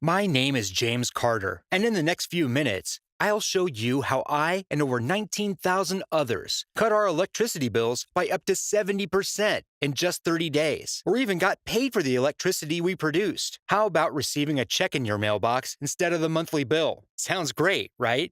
My name is James Carter, and in the next few minutes, I'll show you how I and over 19,000 others cut our electricity bills by up to 70% in just 30 days, or even got paid for the electricity we produced. How about receiving a check in your mailbox instead of the monthly bill? Sounds great, right?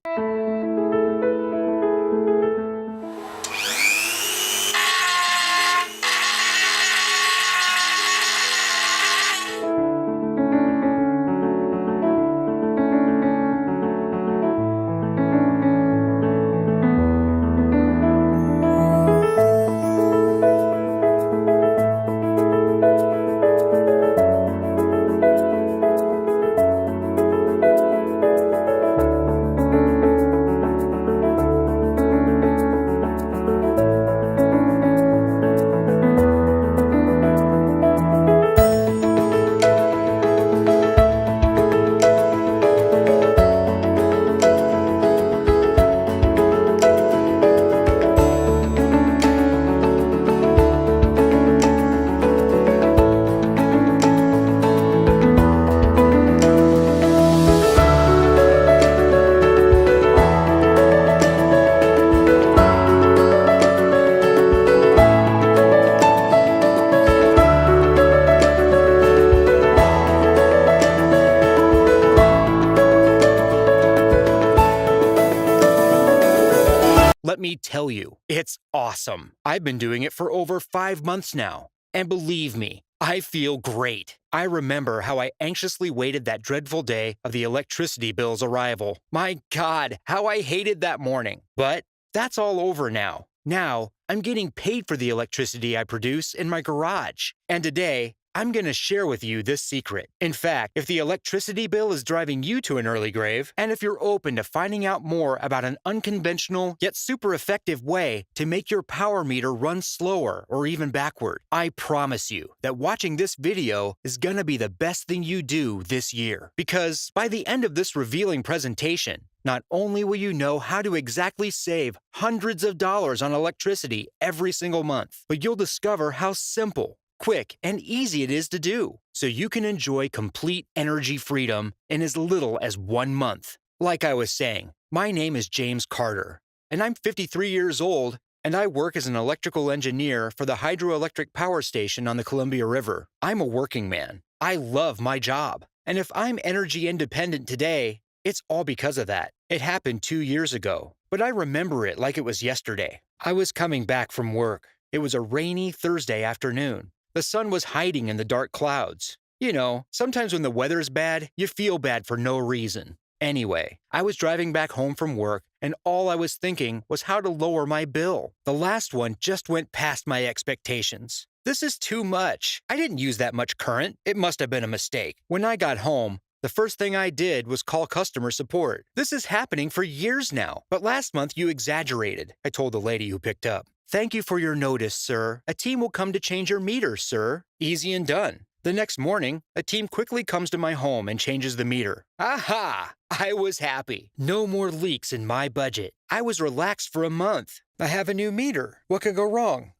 Let me tell you, it's awesome. I've been doing it for over 5 months now. And believe me, I feel great. I remember how I anxiously waited that dreadful day of the electricity bill's arrival. My God, how I hated that morning. But that's all over now. Now, I'm getting paid for the electricity I produce in my garage. And today, I'm going to share with you this secret. In fact, if the electricity bill is driving you to an early grave, and if you're open to finding out more about an unconventional yet super effective way to make your power meter run slower or even backward, I promise you that watching this video is going to be the best thing you do this year. Because by the end of this revealing presentation, not only will you know how to exactly save hundreds of dollars on electricity every single month, but you'll discover how simple, quick, and easy it is to do, so you can enjoy complete energy freedom in as little as 1 month. Like I was saying, my name is James Carter, and I'm 53 years old, and I work as an electrical engineer for the hydroelectric power station on the Columbia River. I'm a working man. I love my job, and if I'm energy independent today, it's all because of that. It happened 2 years ago, but I remember it like it was yesterday. I was coming back from work. It was a rainy Thursday afternoon. The sun was hiding in the dark clouds. You know, sometimes when the weather's bad, you feel bad for no reason. Anyway, I was driving back home from work, and all I was thinking was how to lower my bill. The last one just went past my expectations. This is too much. I didn't use that much current. It must have been a mistake. When I got home, the first thing I did was call customer support. This is happening for years now, but last month you exaggerated, I told the lady who picked up. Thank you for your notice, sir. A team will come to change your meter, sir. Easy and done. The next morning, a team quickly comes to my home and changes the meter. Aha! I was happy. No more leaks in my budget. I was relaxed for a month. I have a new meter. What could go wrong?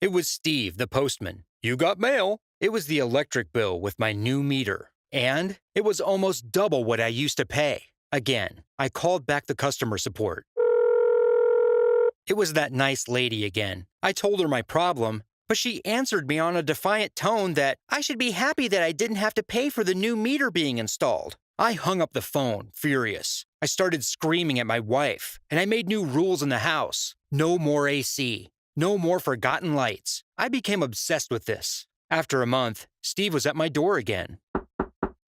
It was Steve, the postman. You got mail. It was the electric bill with my new meter. And it was almost double what I used to pay. Again, I called back the customer support. It was that nice lady again. I told her my problem, but she answered me on a defiant tone that I should be happy that I didn't have to pay for the new meter being installed. I hung up the phone, furious. I started screaming at my wife, and I made new rules in the house. No more AC. No more forgotten lights. I became obsessed with this. After a month, Steve was at my door again.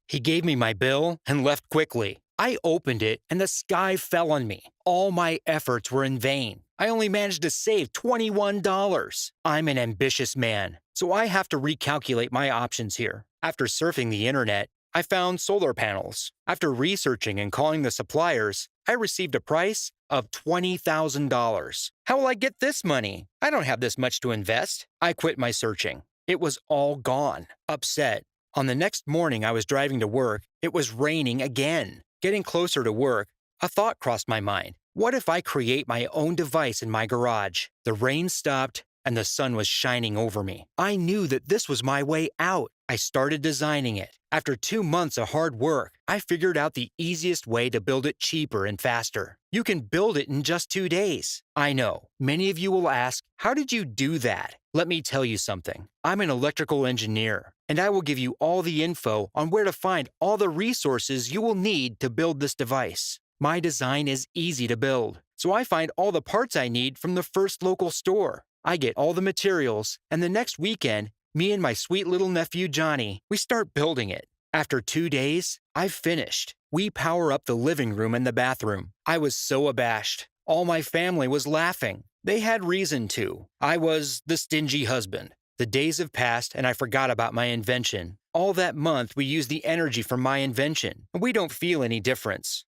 He gave me my bill and left quickly. I opened it and the sky fell on me. All my efforts were in vain. I only managed to save $21. I'm an ambitious man, so I have to recalculate my options here. After surfing the internet, I found solar panels. After researching and calling the suppliers, I received a price of $20,000. How will I get this money? I don't have this much to invest. I quit my searching. It was all gone. Upset. On the next morning I was driving to work, it was raining again. Getting closer to work, a thought crossed my mind. What if I create my own device in my garage? The rain stopped, and the sun was shining over me. I knew that this was my way out. I started designing it. After 2 months of hard work, I figured out the easiest way to build it cheaper and faster. You can build it in just 2 days. I know, many of you will ask, how did you do that? Let me tell you something. I'm an electrical engineer, and I will give you all the info on where to find all the resources you will need to build this device. My design is easy to build, so I find all the parts I need from the first local store. I get all the materials, and the next weekend, me and my sweet little nephew Johnny, we start building it. After 2 days, I've finished. We power up the living room and the bathroom. I was so abashed. All my family was laughing. They had reason to. I was the stingy husband. The days have passed and I forgot about my invention. All that month we used the energy from my invention, and we don't feel any difference.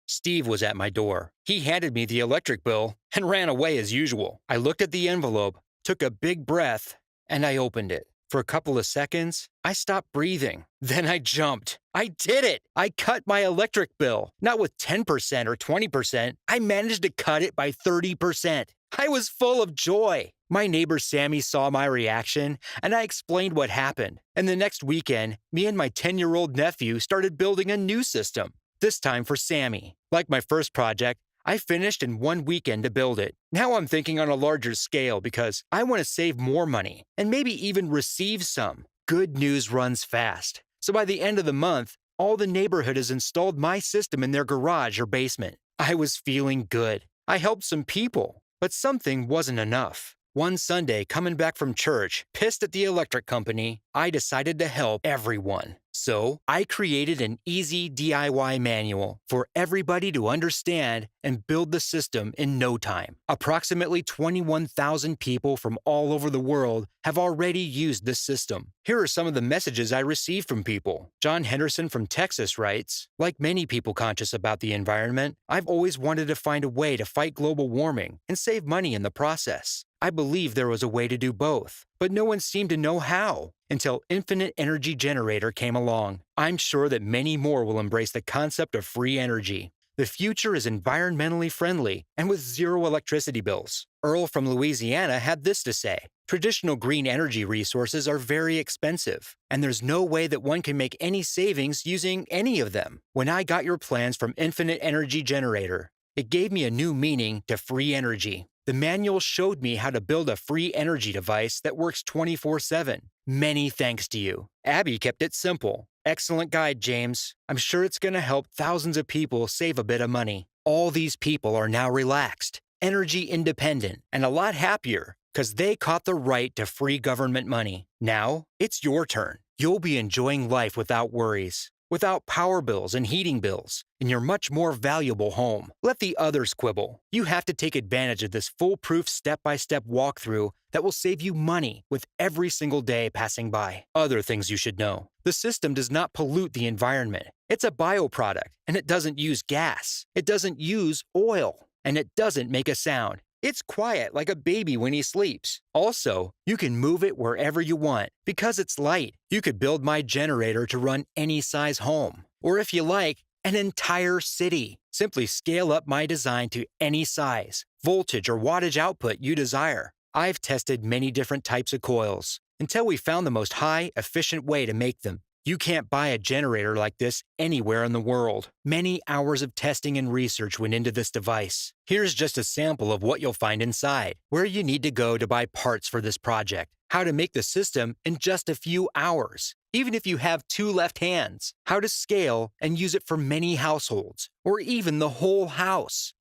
Steve was at my door. He handed me the electric bill and ran away as usual. I looked at the envelope, took a big breath, and I opened it. For a couple of seconds, I stopped breathing. Then I jumped. I did it! I cut my electric bill. Not with 10% or 20%. I managed to cut it by 30%. I was full of joy. My neighbor Sammy saw my reaction, and I explained what happened. And the next weekend, me and my 10-year-old nephew started building a new system. This time for Sammy. Like my first project, I finished in 1 weekend to build it. Now I'm thinking on a larger scale because I want to save more money and maybe even receive some. Good news runs fast. So by the end of the month, all the neighborhood has installed my system in their garage or basement. I was feeling good. I helped some people, but something wasn't enough. One Sunday, coming back from church, pissed at the electric company, I decided to help everyone. So, I created an easy DIY manual for everybody to understand and build the system in no time. Approximately 21,000 people from all over the world have already used this system. Here are some of the messages I received from people. John Henderson from Texas writes, like many people conscious about the environment, I've always wanted to find a way to fight global warming and save money in the process. I believe there was a way to do both, but no one seemed to know how until Infinite Energy Generator came along. I'm sure that many more will embrace the concept of free energy. The future is environmentally friendly and with zero electricity bills. Earl from Louisiana had this to say, traditional green energy resources are very expensive, and there's no way that one can make any savings using any of them. When I got your plans from Infinite Energy Generator, it gave me a new meaning to free energy. The manual showed me how to build a free energy device that works 24/7. Many thanks to you. Abby kept it simple. Excellent guide, James. I'm sure it's going to help thousands of people save a bit of money. All these people are now relaxed, energy independent, and a lot happier because they caught the right to free government money. Now, it's your turn. You'll be enjoying life without worries, without power bills and heating bills, in your much more valuable home. Let the others quibble. You have to take advantage of this foolproof step-by-step walkthrough that will save you money with every single day passing by. Other things you should know. The system does not pollute the environment. It's a bioproduct, and it doesn't use gas. It doesn't use oil, and it doesn't make a sound. It's quiet like a baby when he sleeps. Also, you can move it wherever you want because it's light. You could build my generator to run any size home, or if you like, an entire city. Simply scale up my design to any size, voltage or wattage output you desire. I've tested many different types of coils until we found the most high, efficient way to make them. You can't buy a generator like this anywhere in the world. Many hours of testing and research went into this device. Here's just a sample of what you'll find inside, where you need to go to buy parts for this project, how to make the system in just a few hours, even if you have 2 left hands, how to scale and use it for many households, or even the whole house,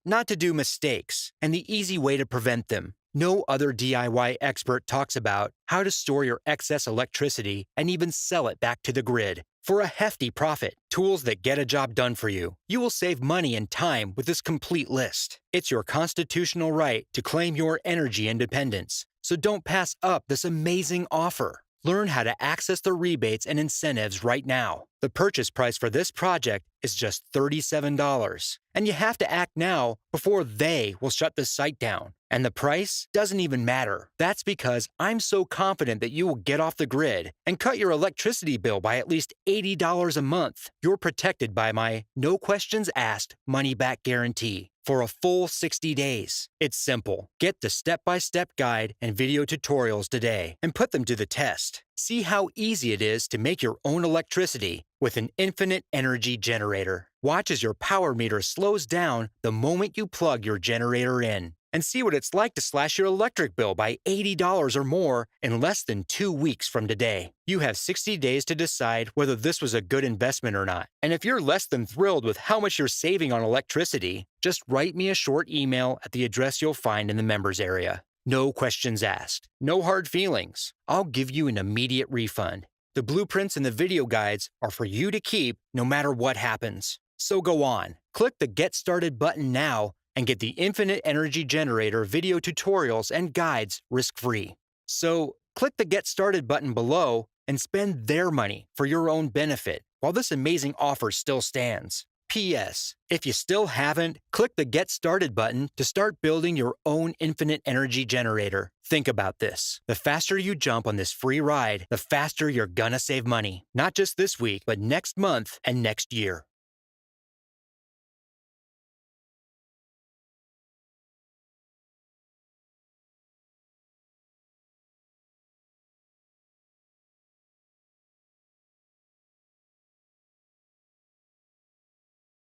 not to do mistakes, and the easy way to prevent them. No other DIY expert talks about how to store your excess electricity and even sell it back to the grid for a hefty profit. Tools that get a job done for you. You will save money and time with this complete list. It's your constitutional right to claim your energy independence. So don't pass up this amazing offer. Learn how to access the rebates and incentives right now. The purchase price for this project is just $37, and you have to act now before they will shut the site down. And the price doesn't even matter. That's because I'm so confident that you will get off the grid and cut your electricity bill by at least $80 a month. You're protected by my no questions asked money back guarantee for a full 60 days. It's simple. Get the step-by-step guide and video tutorials today and put them to the test. See how easy it is to make your own electricity with an infinite energy generator. Watch as your power meter slows down the moment you plug your generator in. And see what it's like to slash your electric bill by $80 or more in less than 2 weeks from today. You have 60 days to decide whether this was a good investment or not. And if you're less than thrilled with how much you're saving on electricity, just write me a short email at the address you'll find in the members area. No questions asked. No hard feelings. I'll give you an immediate refund. The blueprints and the video guides are for you to keep no matter what happens. So go on, click the Get Started button now and get the Infinite Energy Generator video tutorials and guides risk-free. So click the Get Started button below and spend their money for your own benefit while this amazing offer still stands. P.S. If you still haven't, click the Get Started button to start building your own infinite energy generator. Think about this. The faster you jump on this free ride, the faster you're gonna save money. Not just this week, but next month and next year.